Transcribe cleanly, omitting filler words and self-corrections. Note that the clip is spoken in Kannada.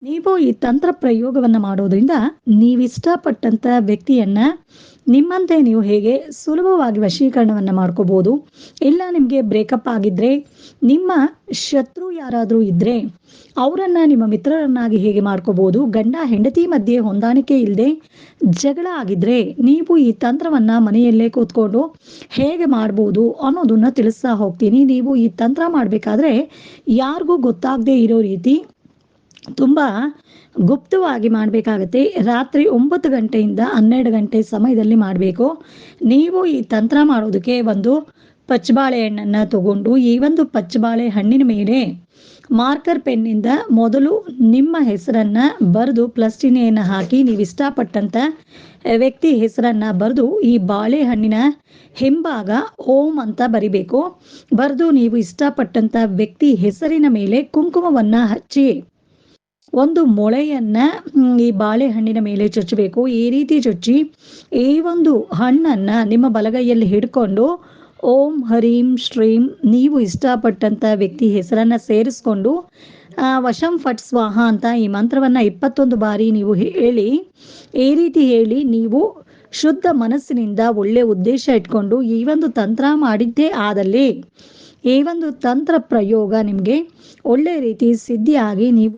ನೀವು ಈ ತಂತ್ರ ಪ್ರಯೋಗವನ್ನ ಮಾಡೋದ್ರಿಂದ ನೀವಿಷ್ಟಪಟ್ಟಂತ ವ್ಯಕ್ತಿಯನ್ನ ನಿಮ್ಮಂತೆ ನೀವು ಹೇಗೆ ಸುಲಭವಾಗಿ ವಶೀಕರಣವನ್ನ ಮಾಡ್ಕೋಬಹುದು. ಇಲ್ಲ ನಿಮ್ಗೆ ಬ್ರೇಕಪ್ ಆಗಿದ್ರೆ, ನಿಮ್ಮ ಶತ್ರು ಯಾರಾದ್ರೂ ಇದ್ರೆ ಅವರನ್ನ ನಿಮ್ಮ ಮಿತ್ರರನ್ನಾಗಿ ಹೇಗೆ ಮಾಡ್ಕೋಬಹುದು. ಗಂಡ ಹೆಂಡತಿ ಮಧ್ಯೆ ಹೊಂದಾಣಿಕೆ ಇಲ್ಲದೆ ಜಗಳ ಆಗಿದ್ರೆ ನೀವು ಈ ತಂತ್ರವನ್ನ ಮನೆಯಲ್ಲೇ ಕೂತ್ಕೊಂಡು ಹೇಗೆ ಮಾಡ್ಬೋದು ಅನ್ನೋದನ್ನ ತಿಳಿಸ್ತಾ ಹೋಗ್ತೀನಿ. ನೀವು ಈ ತಂತ್ರ ಮಾಡ್ಬೇಕಾದ್ರೆ ಯಾರಿಗೂ ಗೊತ್ತಾಗದೆ ಇರೋ ರೀತಿ ತುಂಬಾ ಗುಪ್ತವಾಗಿ ಮಾಡಬೇಕಾಗತ್ತೆ. ರಾತ್ರಿ 9 ಗಂಟೆಯಿಂದ 12 ಗಂಟೆ ಸಮಯದಲ್ಲಿ ಮಾಡಬೇಕು. ನೀವು ಈ ತಂತ್ರ ಮಾಡೋದಕ್ಕೆ ಒಂದು ಪಚ್ಚಬಾಳೆಹಣ್ಣನ್ನ ತಗೊಂಡು, ಈ ಒಂದು ಪಚ್ಚಬಾಳೆ ಹಣ್ಣಿನ ಮೇಲೆ ಮಾರ್ಕರ್ ಪೆನ್ನಿಂದ ಮೊದಲು ನಿಮ್ಮ ಹೆಸರನ್ನ ಬರೆದು ಪ್ಲಸ್ ಚಿಹ್ನೆಯನ್ನು ಹಾಕಿ, ನೀವು ಇಷ್ಟಪಟ್ಟಂತ ವ್ಯಕ್ತಿ ಹೆಸರನ್ನ ಬರೆದು ಈ ಬಾಳೆಹಣ್ಣಿನ ಹಿಂಭಾಗ ಓಂ ಅಂತ ಬರಿಬೇಕು. ಬರೆದು ನೀವು ಇಷ್ಟಪಟ್ಟಂತ ವ್ಯಕ್ತಿ ಹೆಸರಿನ ಮೇಲೆ ಕುಂಕುಮವನ್ನ ಹಚ್ಚಿ ಒಂದು ಮೊಳೆಯನ್ನ ಈ ಬಾಳೆಹಣ್ಣಿನ ಮೇಲೆ ಚುಚ್ಚಬೇಕು. ಈ ರೀತಿ ಚುಚ್ಚಿ ಈ ಒಂದು ಹಣ್ಣನ್ನ ನಿಮ್ಮ ಬಲಗೈಯಲ್ಲಿ ಹಿಡ್ಕೊಂಡು ಓಂ ಹರೀಂ ಶ್ರೀಂ ನೀವು ಇಷ್ಟಪಟ್ಟಂತ ವ್ಯಕ್ತಿ ಹೆಸರನ್ನ ಸೇರಿಸ್ಕೊಂಡು ವಶಂ ಫಟ್ ಸ್ವಾಹ ಅಂತ ಈ ಮಂತ್ರವನ್ನ 21 ಬಾರಿ ನೀವು ಹೇಳಿ, ಈ ರೀತಿ ಹೇಳಿ ನೀವು ಶುದ್ಧ ಮನಸ್ಸಿನಿಂದ ಒಳ್ಳೆ ಉದ್ದೇಶ ಇಟ್ಕೊಂಡು ಈ ಒಂದು ತಂತ್ರ ಮಾಡಿದ್ದೇ ಆದಲ್ಲಿ ಈ ಒಂದು ತಂತ್ರ ಪ್ರಯೋಗ ನಿಮಗೆ ಒಳ್ಳೆ ರೀತಿ ಸಿದ್ಧಿಯಾಗಿ ನೀವು